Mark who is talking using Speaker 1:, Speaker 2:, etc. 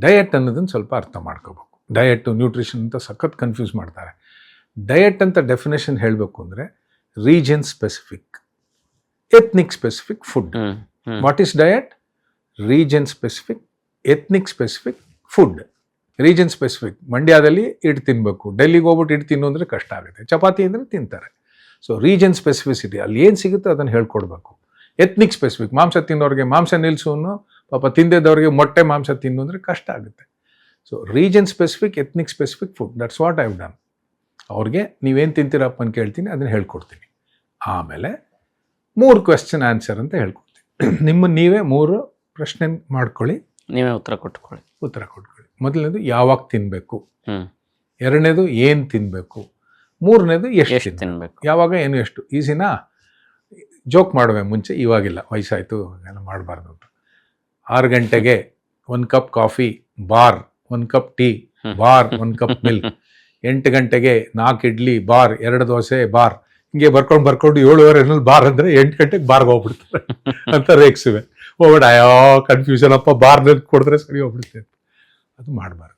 Speaker 1: Diet ಅನ್ನೋದನ್ನು ಸ್ವಲ್ಪ ಅರ್ಥ ಮಾಡ್ಕೋಬೇಕು. ಡಯಟು ನ್ಯೂಟ್ರಿಷನ್ ಅಂತ ಸಖತ್ ಕನ್ಫ್ಯೂಸ್ ಮಾಡ್ತಾರೆ. ಡಯಟ್ ಅಂತ ಡೆಫಿನೇಷನ್ ಹೇಳಬೇಕು ಅಂದರೆ region specific, ethnic specific food. What is diet? Region specific, ethnic specific food. Region specific, ಮಂಡ್ಯದಲ್ಲಿ ಇಟ್ಟು ತಿನ್ನಬೇಕು, ಡೆಲ್ಲಿಗೆ ಹೋಗ್ಬಿಟ್ಟು ಇಟ್ಟು ತಿನ್ನು ಅಂದರೆ ಕಷ್ಟ ಆಗುತ್ತೆ, ಚಪಾತಿ ಅಂದರೆ ತಿಂತಾರೆ. ಸೊ ರೀಜನ್ ಸ್ಪೆಸಿಫಿಸಿಟಿ, ಅಲ್ಲಿ ಏನು ಸಿಗುತ್ತೋ ಅದನ್ನು ಹೇಳ್ಕೊಡ್ಬೇಕು. ಎಥ್ನಿಕ್ ಸ್ಪೆಸಿಫಿಕ್, ಮಾಂಸ ತಿನ್ನೋರಿಗೆ ಮಾಂಸ ನಿಲ್ಲಿಸೋನು, ಪಾಪ ತಿಂದಿದ್ದವ್ರಿಗೆ ಮೊಟ್ಟೆ ಮಾಂಸ ತಿನ್ನು ಅಂದರೆ ಕಷ್ಟ ಆಗುತ್ತೆ. So region specific, ethnic specific food, that's what I have done. ಅವ್ರಿಗೆ ನೀವೇನು ತಿಂತೀರಪ್ಪ ಅಂತ ಕೇಳ್ತೀನಿ, ಅದನ್ನು ಹೇಳ್ಕೊಡ್ತೀನಿ. ಆಮೇಲೆ 3 ಕ್ವೆಶ್ಚನ್ ಆನ್ಸರ್ ಅಂತ ಹೇಳ್ಕೊಡ್ತೀನಿ. ನೀವೇ 3 ಪ್ರಶ್ನೆ ಮಾಡ್ಕೊಳ್ಳಿ,
Speaker 2: ನೀವೇ ಉತ್ತರ ಕೊಟ್ಕೊಳ್ಳಿ.
Speaker 1: ಮೊದಲನೇದು ಯಾವಾಗ ತಿನ್ನಬೇಕು, ಎರಡನೇದು ಏನು ತಿನ್ನಬೇಕು, ಮೂರನೇದು ಎಷ್ಟು ತಿನ್ನಬೇಕು. ಯಾವಾಗ ಏನು ಎಷ್ಟು ಈಸಿನಾ? ಜೋಕ್ ಮಾಡುವೆ ಮುಂಚೆ, ಇವಾಗಿಲ್ಲ, ವಯಸ್ಸಾಯಿತು ಎಲ್ಲ ಮಾಡಬಾರ್ದು ಅಂತ. 6 ಗಂಟೆಗೆ 1 cup coffee bar, 1 cup tea bar, 1 cup milk. 8 ಗಂಟೆಗೆ 4 ಇಡ್ಲಿ ಬಾರ್, 2 ದೋಸೆ ಬಾರ್. ಹಿಂಗೆ ಬರ್ಕೊಂಡು 7:30 ಬಾರ್ ಅಂದರೆ 8 ಗಂಟೆಗೆ ಬಾರ್ಗೆ ಹೋಗ್ಬಿಡ್ತಾರೆ ಅಂತ ರೇಕ್ಸಿವೆ. ಹೋಗ್ಬೇಡ, ಅಯ್ಯೋ ಕನ್ಫ್ಯೂಷನ್ ಅಪ್ಪ, ಬಾರ್ನಲ್ಲಿ ಕೊಡಿದ್ರೆ ಸರಿ ಹೋಗ್ಬಿಡ್ತೇವೆ. ಅದು ಮಾಡಬಾರ್ದು.